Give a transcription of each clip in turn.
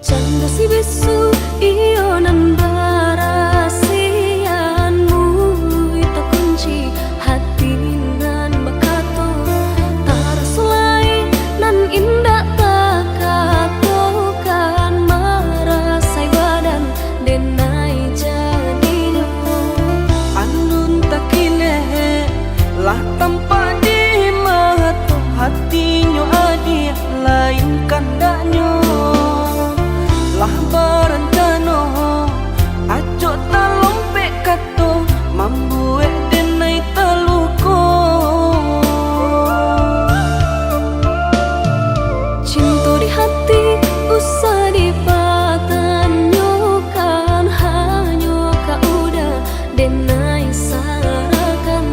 Canda si bisu iyo nan barasianmu ita kunci hati nan bakato tarasulai nan indah takato kan marasai badan denai jadinya andun takine lah tanpa di mata hatinya adi lain kandaknya lah berencana aco talompe kato mambuek denai teluko cinta di hati usah dipatanyokan hanya kau udah denai sarakan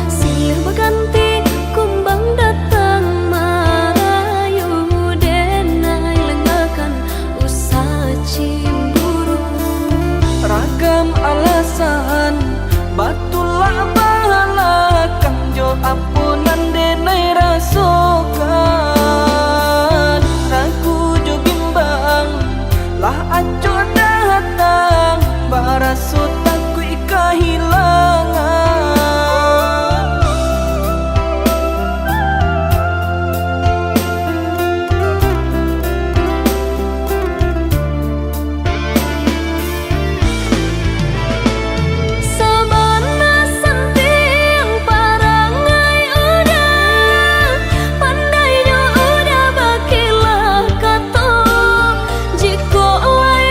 silih berganti kumbang datang marayu denai lengakan usah cemburu ragam alasan batulah balakan jo ampunan denai rasokan ragu jo bimbang lah aco datang baraso takui kehilangan sabana santiang parangai udah pandainya udah bakilah kato jiko lai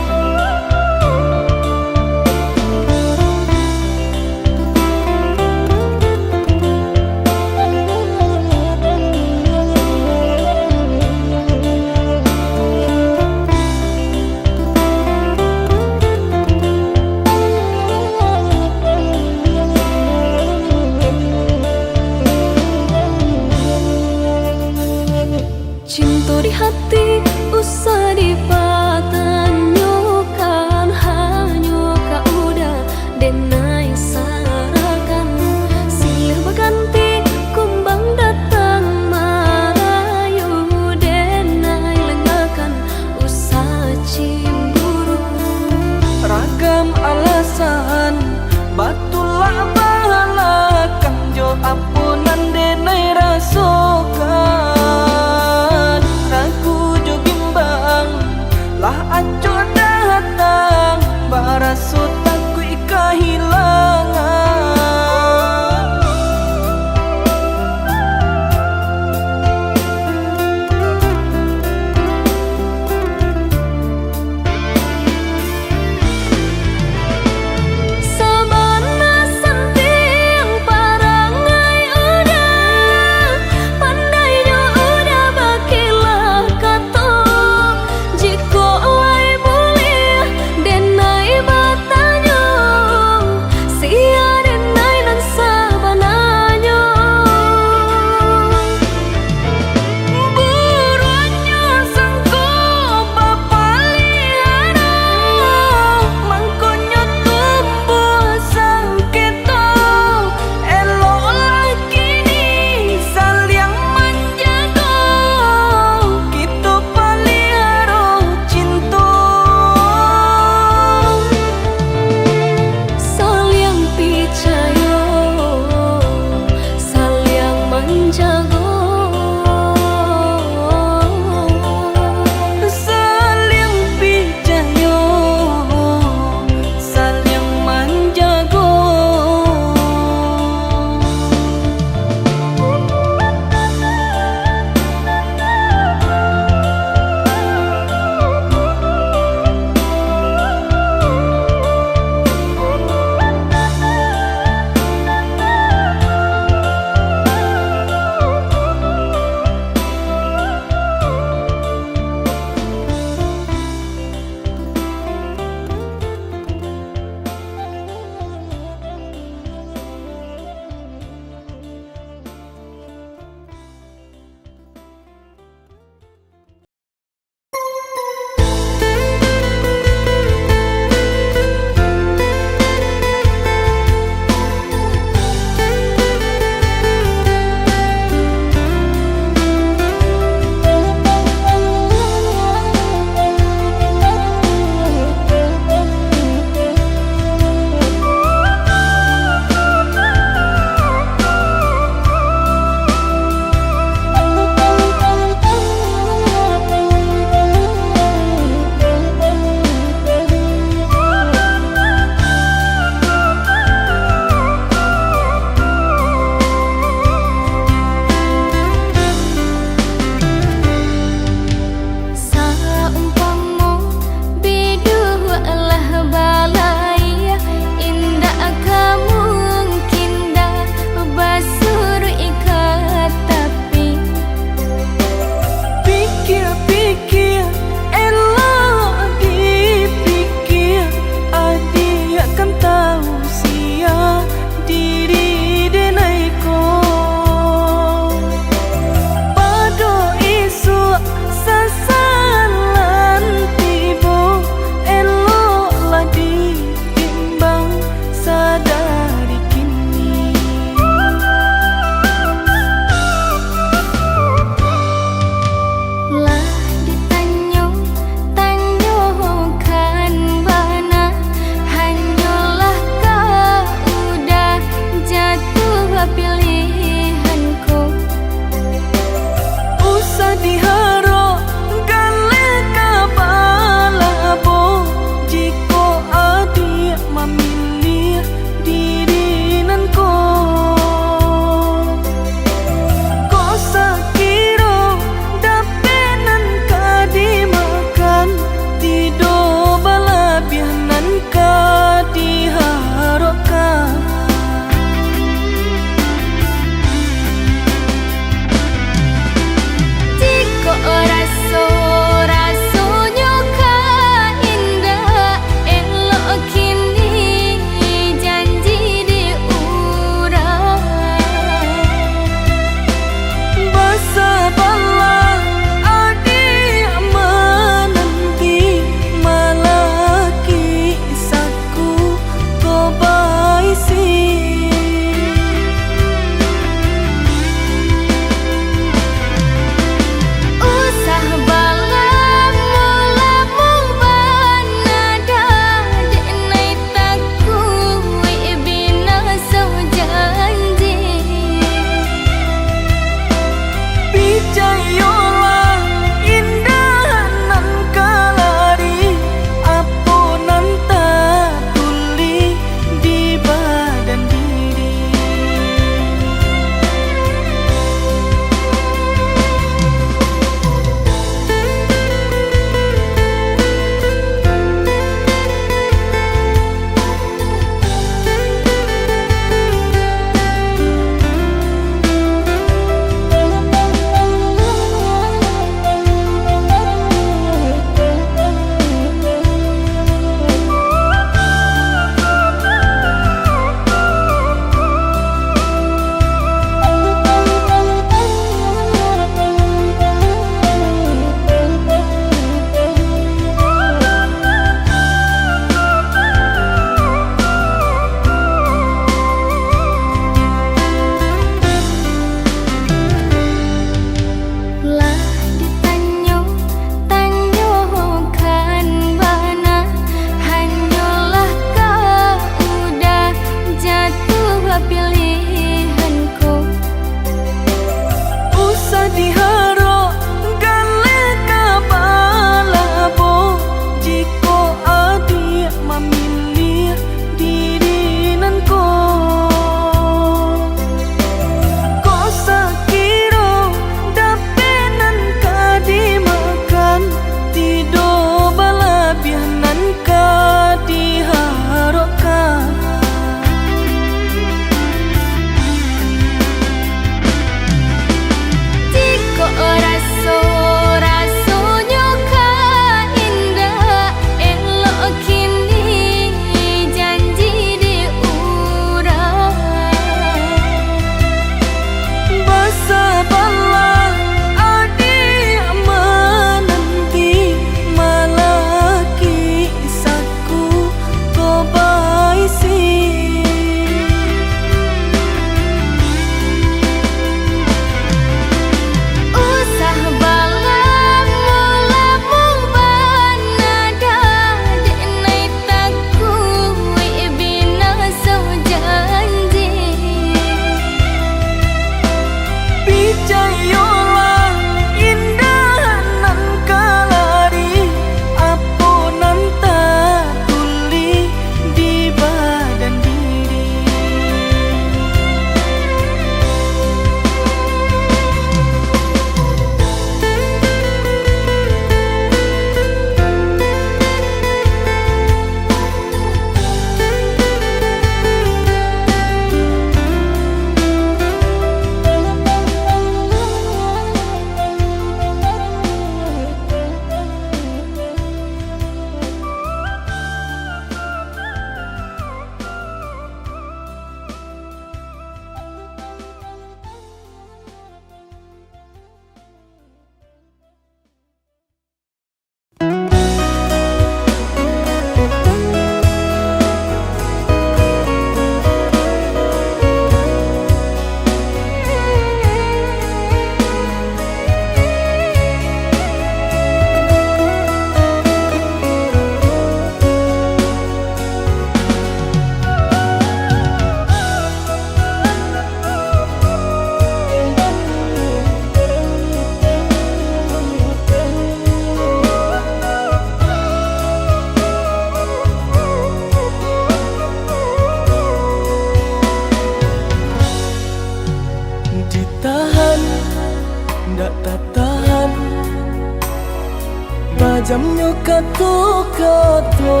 Ayamnya kato-kato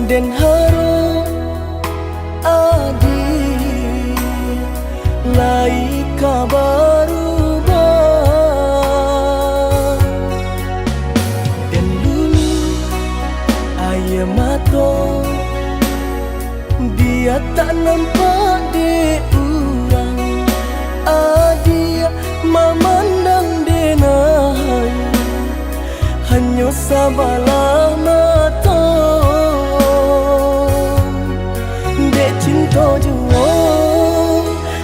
dan haro adi lai kabaru dan dulu ayam mato dia tak nampak de urang adi memandang denai hanya sabalah mata dek cinta jua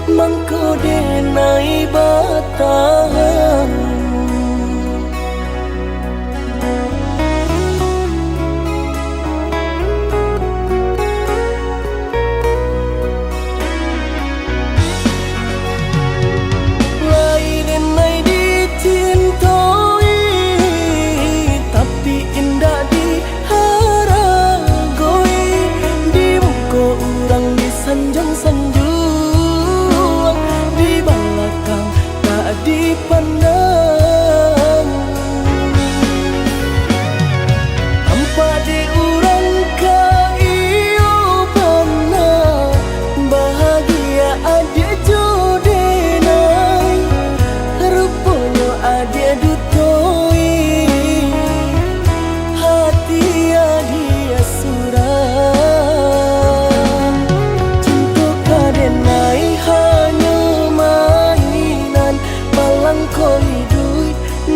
mangko denai batang sanjung di belakang tak dipandang tanpa diurang ke iyo pernah bahagia adia jodenai rupanya adia dutoi hati adia surah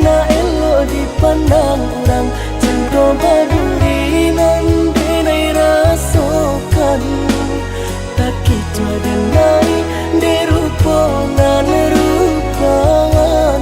na elo dipandang orang cinta baduri nan denai rasakan tak kicau denai derupangan rupangan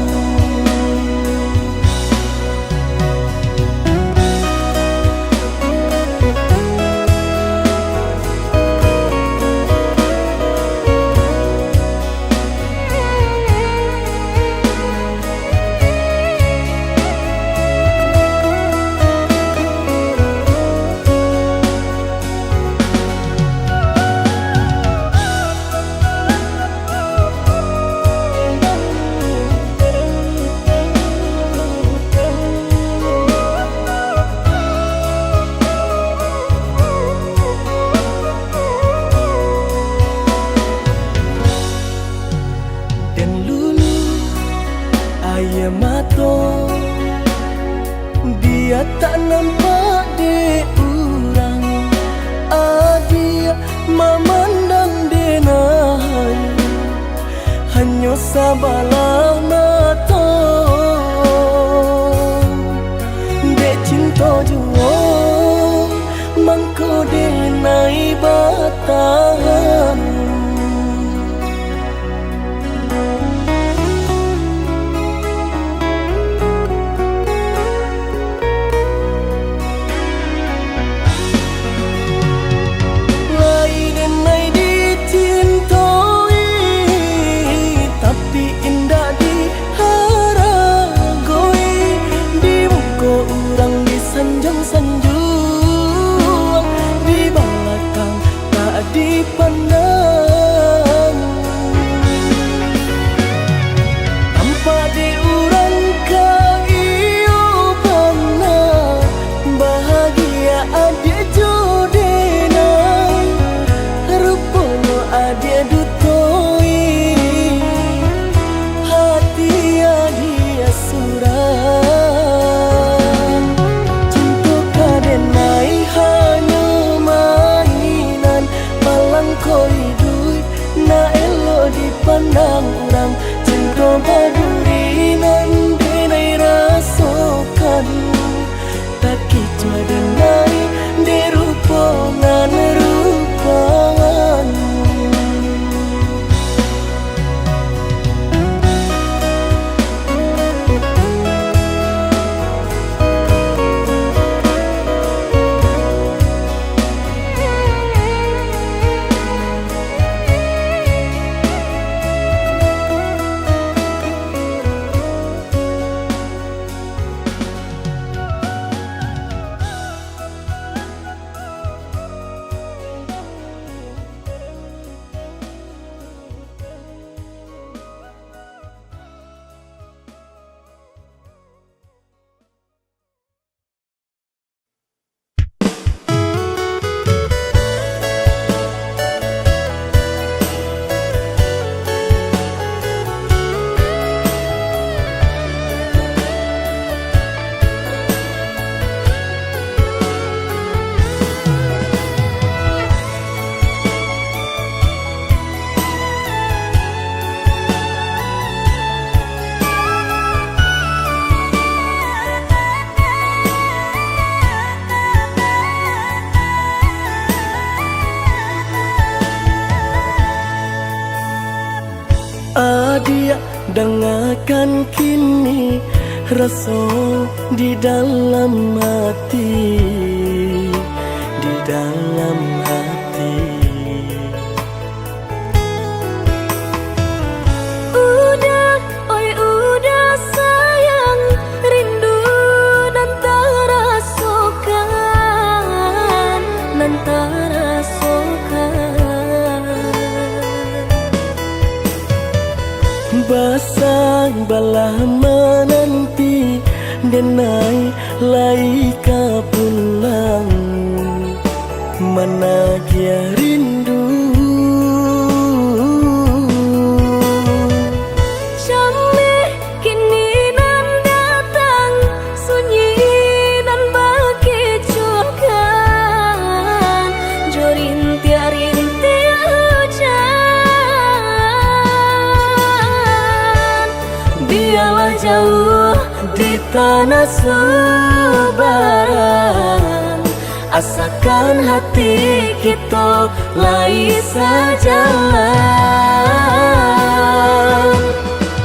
ayam mato dia tak nampak de urang adia memandang denai hanya sabalah mata dek cinta jua mangko denai batang sanjung di belakang tak dipandang tanpa diurang ke iyo pernah bahagia adia jodenai rupanya adia dutoi hati adia surah na elo dipandang orang cinta baduri nan denai rasakan tak kicau denai derupangan rupangan dia dengarkan kini rasa di dalam hati, di dalam hati. Udah, oi udah sayang, rindu dan terasokan, dan terasokan. Basang balah menanti denai laika pulang menagia rindu. Jameh kini nan datang sunyi dan berkecuakan, jo rintia-rintia hujan. Biarlah jauh di tanah Subang, asakan hati kita lai sejalan.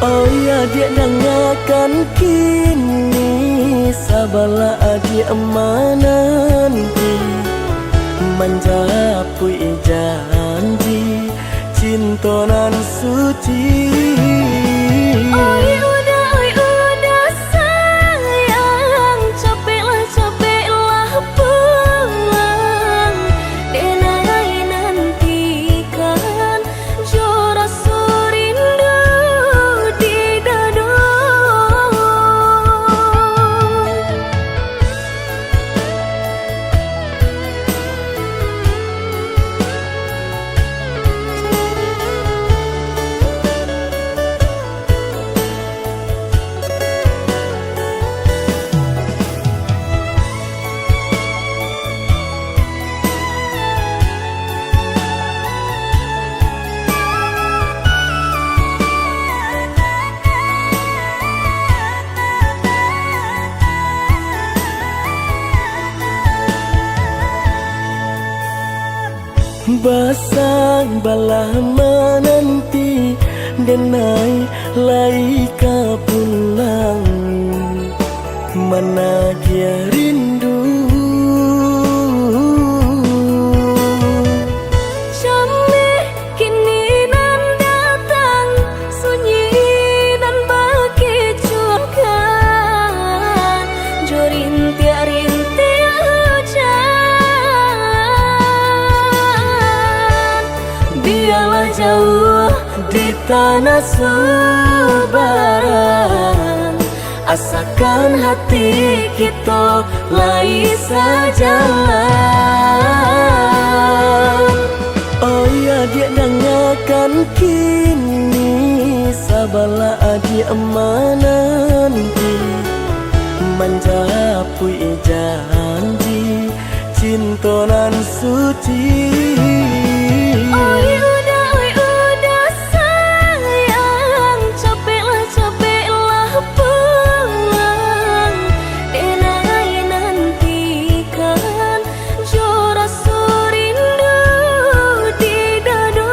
Oh ya dia dengarkan kini sabala adi amananti menjapui janji cinta nan suci. Oi udah sayang, capeklah pulang, denai nantikan jo rasa rindu di dada. Basang balah menanti denai laika pulang menagia rindu. Jameh kini nan datang sunyi dan berkecuakan, jo rintia-rintia hujan. Biarlah jauh Di tanah Subang, asakan hati kita lai sejalan. Oh ya dia dengarkan kini sabala adi amananti menjapui janji cinta nan suci. Oi udah sayang, capeklah pulang, denai nantikan jo rasa rindu di dada.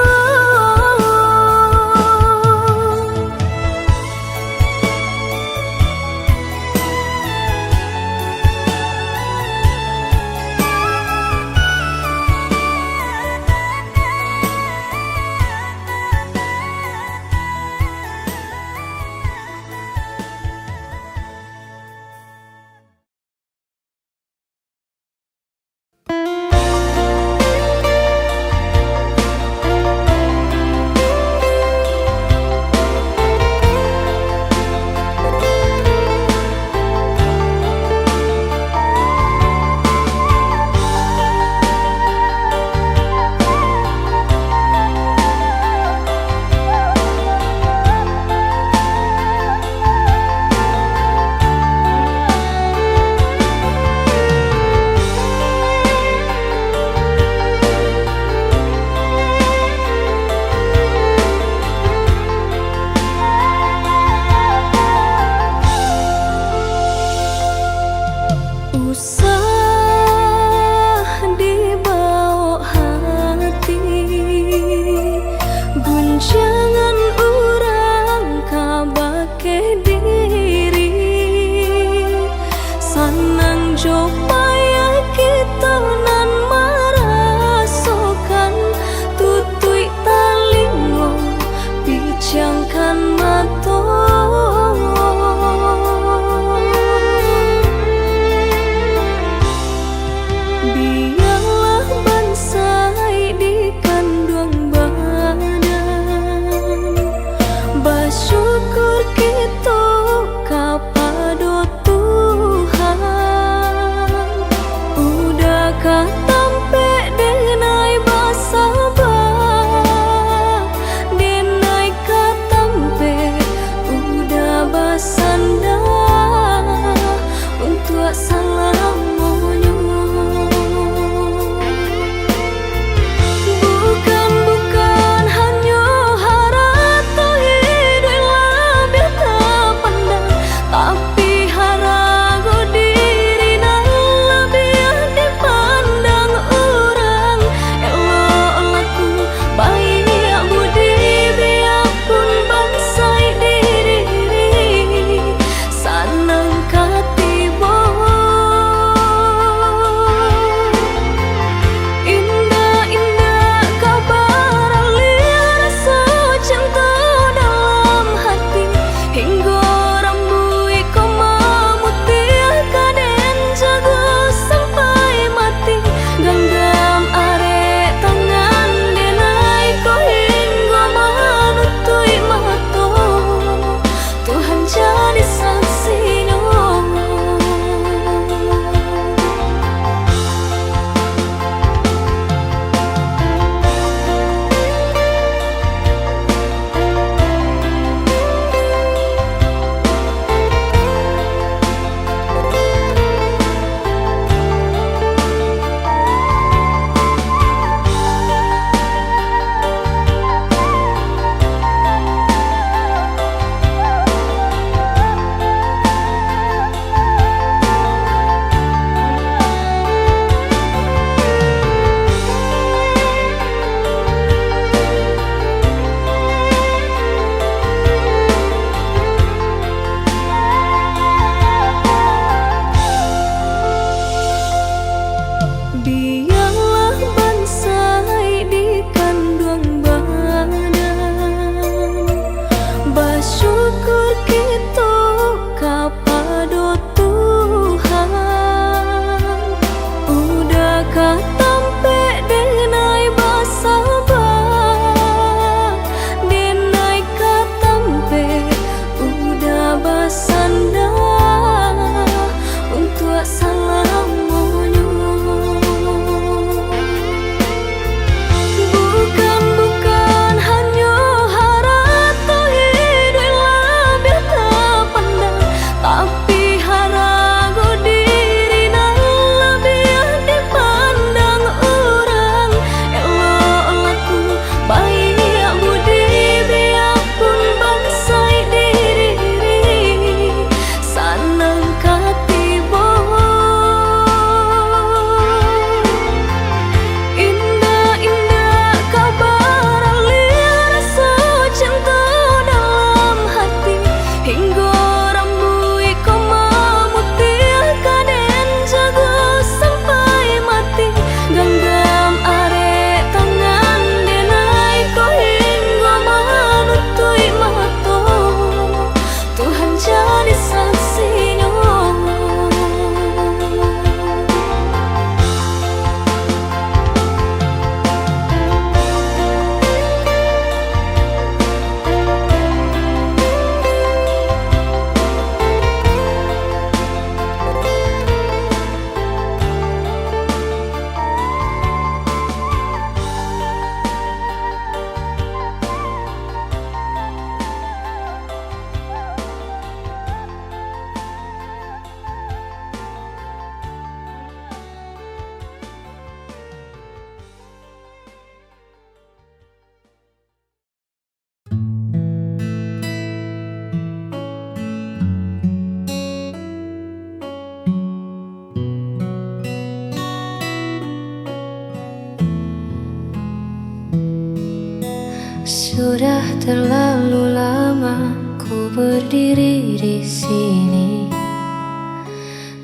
Sudah terlalu lama ku berdiri di sini,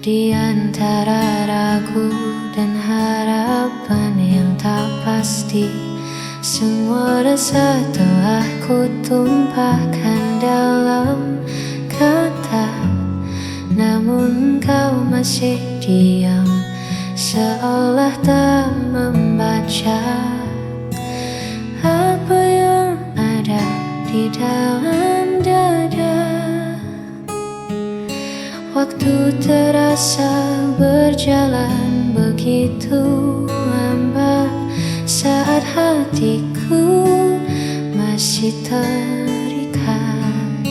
di antara ragu dan harapan yang tak pasti. Semua rasa telah ku tumpahkan dalam kata, namun kau masih diam, seolah tak membaca apa yang ada di dalam dada. Waktu terasa berjalan begitu lambat, saat hatiku masih terikat.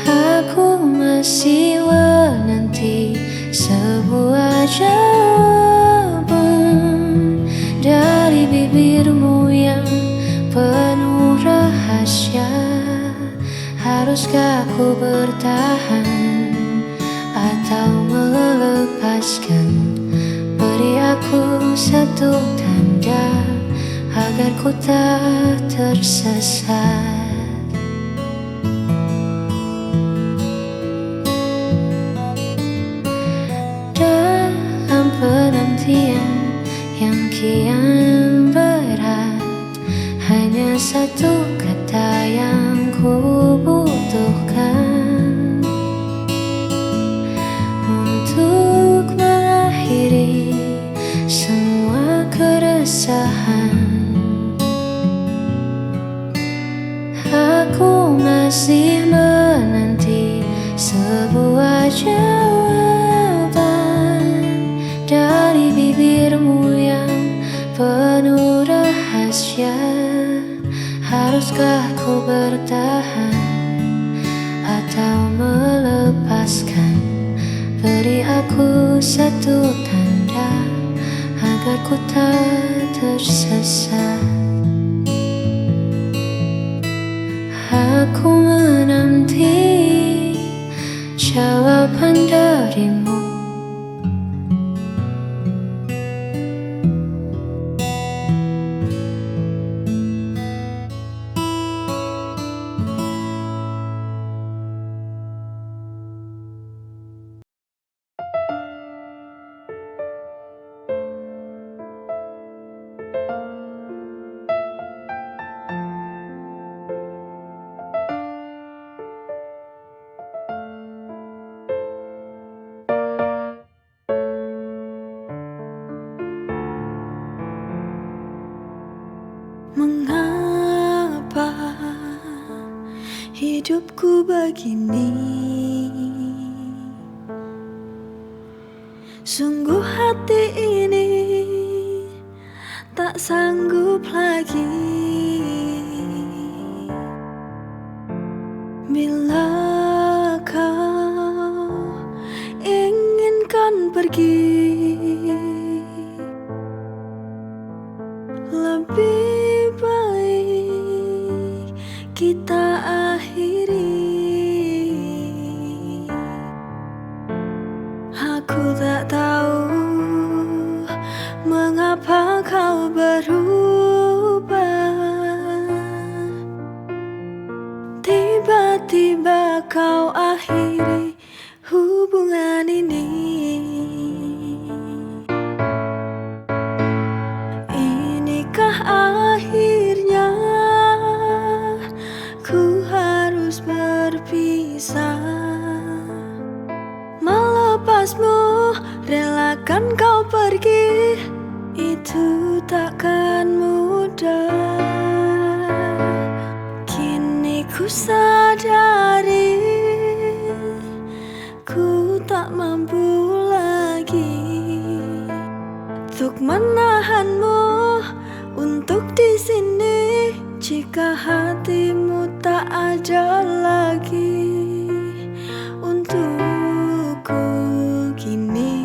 Aku masih menanti sebuah jawaban dari bibirmu yang penuh rahasia. Haruskah ku bertahan atau melepaskan? Beri aku satu tanda agar ku tak tersesat. Dalam penantian yang kian berat, hanya satu kata yang ku butuhkan untuk mengakhiri semua keresahan. Aku masih menanti sebuah jawaban dari bibirmu yang penuh rahasia. Haruskah ku bertahan atau melepaskan? Beri aku satu tanda agar ku tak tersesat. Aku menanti jawaban darimu. Mengapa hidupku begini? Sungguh hati ini tak sanggup lagi. Bila kau inginkan pergi, lebih baik kita akhiri. Aku tak tahu mengapa kau berubah. Tiba-tiba kau akhiri hubungan ini. Inikah akhirnya ku harus berpisah? Melepasmu, relakan kau pergi, itu takkan mudah. Kini ku sadari ku tak mampu lagi untuk menahanmu untuk di sini. Jika hatimu tak ada lagi untukku kini.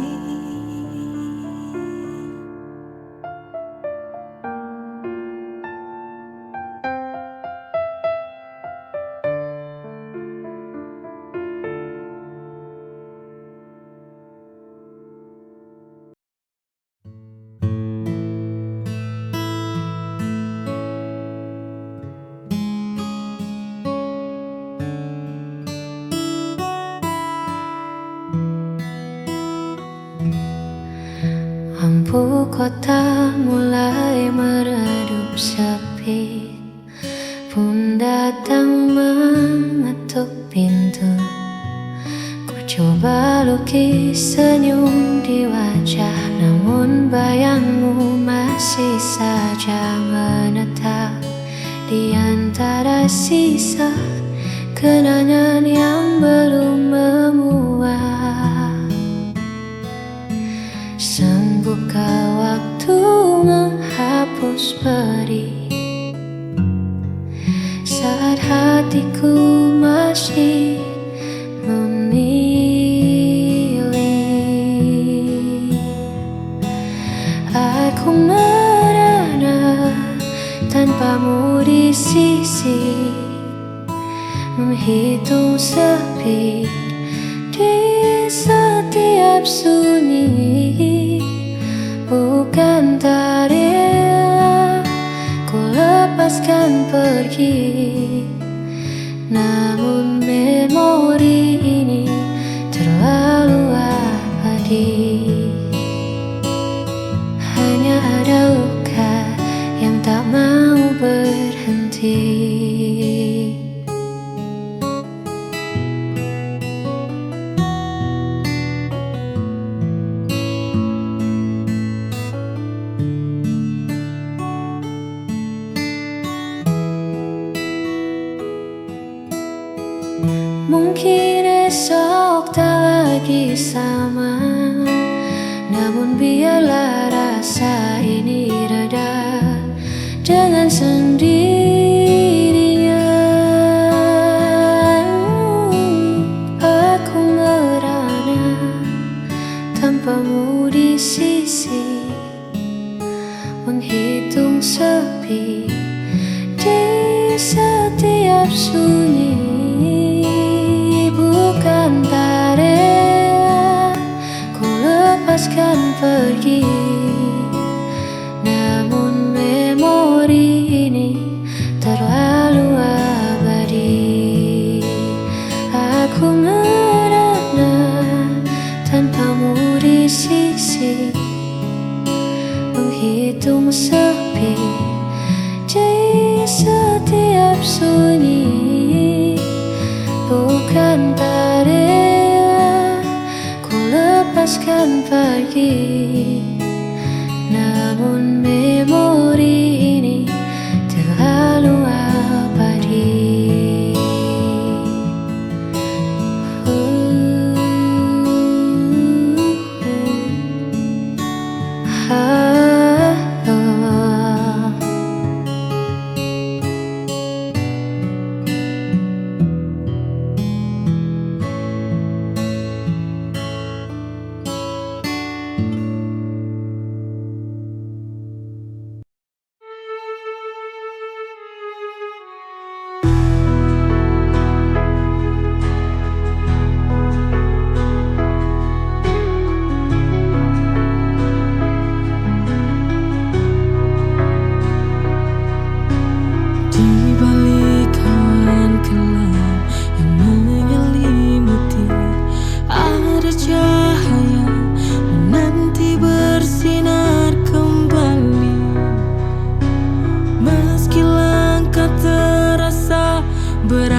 Lampu kota mulai meredup sepi, pun datang mengetuk pintu. Ku coba lukis senyum di wajah, namun bayangmu masih saja menetap di antara sisa kenangan yang belum menguap. Sanggupkah waktu menghapus perih saat hatiku masih memilih? Aku merana tanpamu di sisi, menghitung sepi di setiap sunyi. Bukan tak rela ku lepaskan pergi, namun memori ini terlalu abadi. Hanya ada luka yang tak mau berhenti. Mungkin esok tak lagi sama, namun biarlah rasa ini reda dengan sendirinya. Aku merana tanpamu di sisi, menghitung sepi di setiap sunyi. Bukan tak rela ku lepaskan pergi, namun memori ini terlalu abadi. Aku merana tanpamu di sisi, menghitung sepi di setiap sunyi. Bukan tak rela ku lepaskan pergi, namun memori ini terlalu abadi. But